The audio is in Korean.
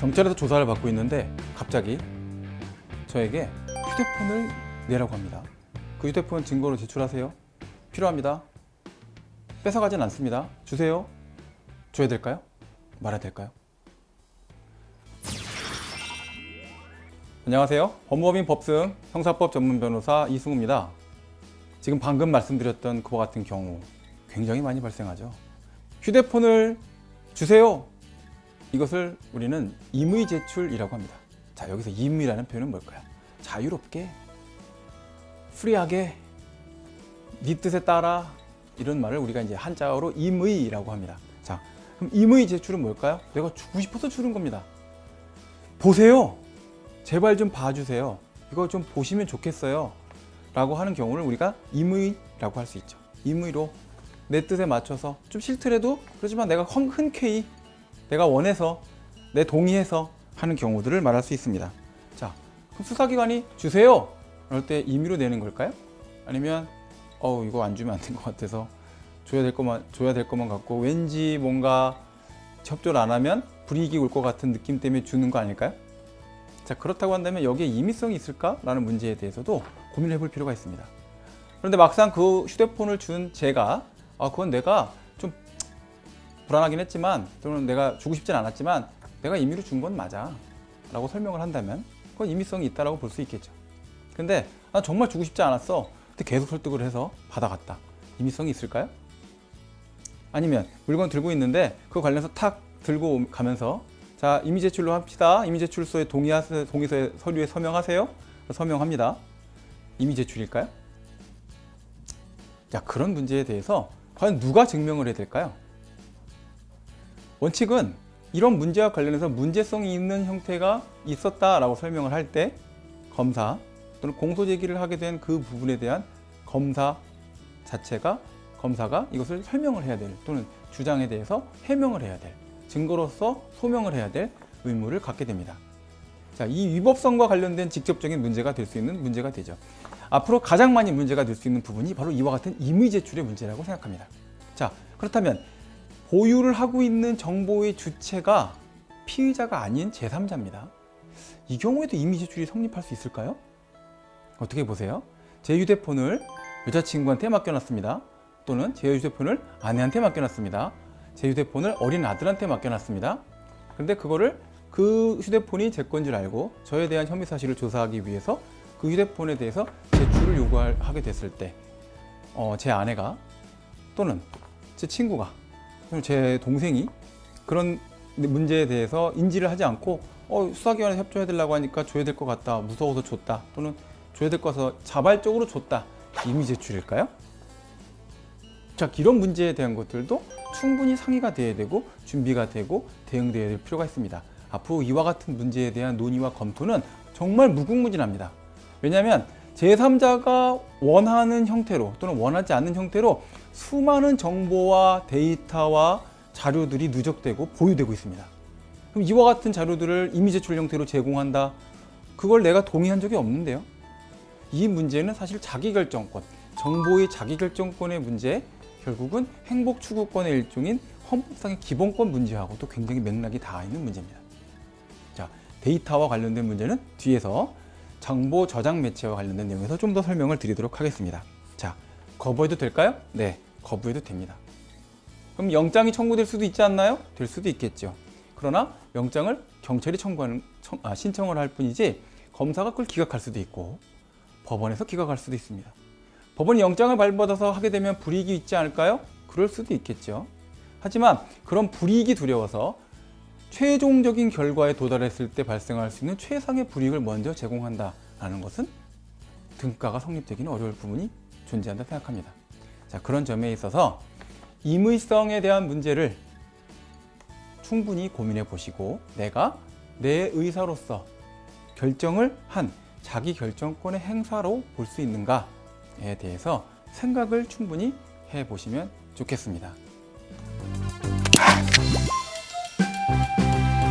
경찰에서 조사를 받고 있는데 갑자기 저에게 휴대폰을 내라고 합니다. 그 휴대폰 증거로 제출하세요. 필요합니다. 뺏어가진 않습니다. 주세요. 줘야 될까요? 말아야 될까요? 안녕하세요. 법무법인 법승 형사법 전문 변호사 이승우입니다. 지금 방금 말씀드렸던 그와 같은 경우 굉장히 많이 발생하죠. 휴대폰을 주세요. 이것을 우리는 임의 제출이라고 합니다. 자, 여기서 임의라는 표현은 뭘까요? 자유롭게, 프리하게, 네 뜻에 따라, 이런 말을 우리가 이제 한자어로 임의라고 합니다. 자, 그럼 임의 제출은 뭘까요? 내가 주고 싶어서 주는 겁니다. 보세요. 제발 좀 봐주세요. 이거 좀 보시면 좋겠어요. 라고 하는 경우를 우리가 임의라고 할 수 있죠. 임의로 내 뜻에 맞춰서 좀 싫더라도 그렇지만 내가 흔쾌히 내가 원해서 내 동의해서 하는 경우들을 말할 수 있습니다. 자, 그럼 수사기관이 주세요. 그럴 때 임의로 내는 걸까요? 아니면 이거 안 주면 안 될 것 같아서 줘야 될 것만 같고 왠지 뭔가 협조를 안 하면 불이익이 올 것 같은 느낌 때문에 주는 거 아닐까요? 자, 그렇다고 한다면 여기에 임의성이 있을까라는 문제에 대해서도 고민을 해볼 필요가 있습니다. 그런데 막상 그 휴대폰을 준 제가 그건 내가 좀 불안하긴 했지만 또는 내가 주고 싶진 않았지만 내가 임의로 준 건 맞아 라고 설명을 한다면 그건 임의성이 있다라고 볼 수 있겠죠. 근데 나 정말 주고 싶지 않았어. 근데 계속 설득을 해서 받아갔다. 임의성이 있을까요? 아니면 물건 들고 있는데 그거 관련해서 탁 들고 가면서 자, 임의 제출로 합시다. 임의 제출서에 동의서에 서류에 서명하세요. 서명합니다. 임의 제출일까요? 자, 그런 문제에 대해서 과연 누가 증명을 해야 될까요? 원칙은 이런 문제와 관련해서 문제성이 있는 형태가 있었다라고 설명을 할 때 검사 또는 공소 제기를 하게 된 그 부분에 대한 검사가 이것을 설명을 해야 될 또는 주장에 대해서 해명을 해야 될 증거로서 소명을 해야 될 의무를 갖게 됩니다. 자, 이 위법성과 관련된 직접적인 문제가 될 수 있는 문제가 되죠. 앞으로 가장 많이 문제가 될 수 있는 부분이 바로 이와 같은 임의 제출의 문제라고 생각합니다. 자, 그렇다면 보유를 하고 있는 정보의 주체가 피의자가 아닌 제3자입니다. 이 경우에도 임의 제출이 성립할 수 있을까요? 어떻게 보세요? 제 휴대폰을 여자친구한테 맡겨놨습니다. 또는 제 휴대폰을 아내한테 맡겨놨습니다. 제 휴대폰을 어린 아들한테 맡겨놨습니다. 그런데 그거를 그 휴대폰이 제 건 줄 알고 저에 대한 혐의 사실을 조사하기 위해서 그 휴대폰에 대해서 제출을 요구하게 됐을 때 제 아내가 또는 제 친구가 또는 제 동생이 그런 문제에 대해서 인지를 하지 않고 수사기관에 협조해야 되려고 하니까 줘야 될 것 같다, 무서워서 줬다, 또는 줘야 될 것 같아서 자발적으로 줬다. 임의 제출일까요? 자, 이런 문제에 대한 것들도 충분히 상의가 돼야 되고 준비가 되고 대응돼야 될 필요가 있습니다. 앞으로 이와 같은 문제에 대한 논의와 검토는 정말 무궁무진합니다. 왜냐하면 제3자가 원하는 형태로 또는 원하지 않는 형태로 수많은 정보와 데이터와 자료들이 누적되고 보유되고 있습니다. 그럼 이와 같은 자료들을 임의 제출 형태로 제공한다. 그걸 내가 동의한 적이 없는데요. 이 문제는 사실 자기결정권, 정보의 자기결정권의 문제, 결국은 행복추구권의 일종인 헌법상의 기본권 문제하고도 굉장히 맥락이 닿아 있는 문제입니다. 자, 데이터와 관련된 문제는 뒤에서 정보 저장 매체와 관련된 내용에서 좀 더 설명을 드리도록 하겠습니다. 자, 거부해도 될까요? 네, 거부해도 됩니다. 그럼 영장이 청구될 수도 있지 않나요? 될 수도 있겠죠. 그러나 영장을 경찰이 신청을 할 뿐이지 검사가 그걸 기각할 수도 있고 법원에서 기각할 수도 있습니다. 법원이 영장을 발부받아서 하게 되면 불이익이 있지 않을까요? 그럴 수도 있겠죠. 하지만 그런 불이익이 두려워서 최종적인 결과에 도달했을 때 발생할 수 있는 최상의 불이익을 먼저 제공한다라는 것은 등가가 성립되기는 어려울 부분이 존재한다 생각합니다. 자, 그런 점에 있어서 임의성에 대한 문제를 충분히 고민해 보시고 내가 내 의사로서 결정을 한 자기 결정권의 행사로 볼 수 있는가에 대해서 생각을 충분히 해 보시면 좋겠습니다.